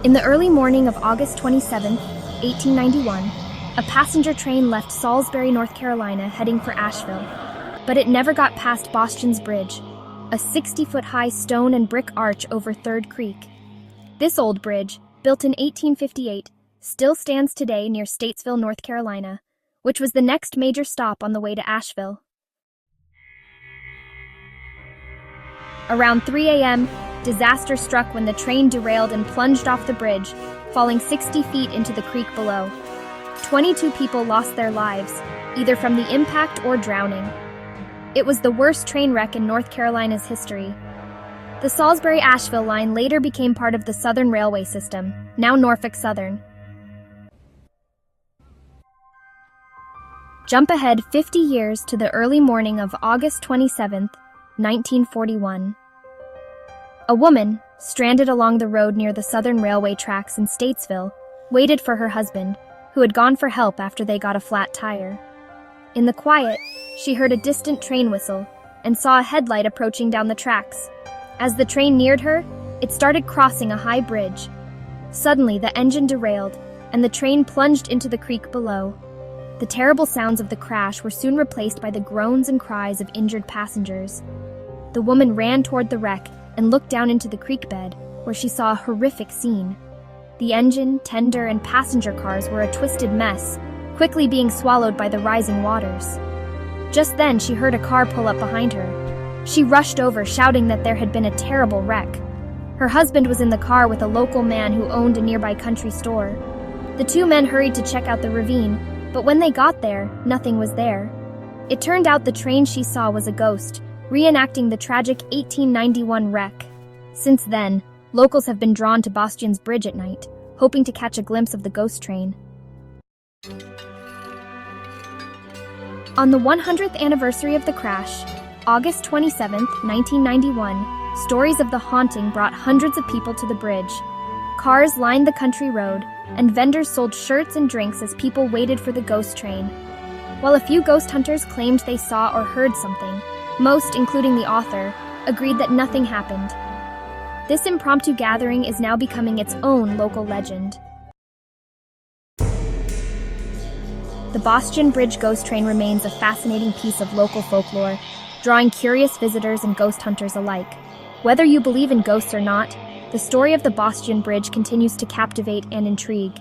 In the early morning of August 27, 1891, a passenger train left Salisbury, North Carolina, heading for Asheville. But it never got past Bostian's Bridge, a 60-foot-high stone and brick arch over Third Creek. This old bridge, built in 1858, still stands today near Statesville, North Carolina, which was the next major stop on the way to Asheville. Around 3 a.m., disaster struck when the train derailed and plunged off the bridge, falling 60 feet into the creek below. 22 people lost their lives, either from the impact or drowning. It was the worst train wreck in North Carolina's history. The Salisbury-Asheville line later became part of the Southern Railway system, now Norfolk Southern. Jump ahead 50 years to the early morning of August 27, 1941. A woman, stranded along the road near the Southern Railway tracks in Statesville, waited for her husband, who had gone for help after they got a flat tire. In the quiet, she heard a distant train whistle and saw a headlight approaching down the tracks. As the train neared her, it started crossing a high bridge. Suddenly, the engine derailed, and the train plunged into the creek below. The terrible sounds of the crash were soon replaced by the groans and cries of injured passengers. The woman ran toward the wreck and looked down into the creek bed, where she saw a horrific scene. The engine, tender, and passenger cars were a twisted mess, quickly being swallowed by the rising waters. Just then, she heard a car pull up behind her. She rushed over, shouting that there had been a terrible wreck. Her husband was in the car with a local man who owned a nearby country store. The two men hurried to check out the ravine, but when they got there, nothing was there. It turned out the train she saw was a ghost, reenacting the tragic 1891 wreck. Since then, locals have been drawn to Bostian's Bridge at night, hoping to catch a glimpse of the ghost train. On the 100th anniversary of the crash, August 27, 1991, stories of the haunting brought hundreds of people to the bridge. Cars lined the country road, and vendors sold shirts and drinks as people waited for the ghost train. While a few ghost hunters claimed they saw or heard something, most, including the author, agreed that nothing happened. This impromptu gathering is now becoming its own local legend. The Bostian Bridge ghost train remains a fascinating piece of local folklore, drawing curious visitors and ghost hunters alike. Whether you believe in ghosts or not, the story of the Bostian Bridge continues to captivate and intrigue.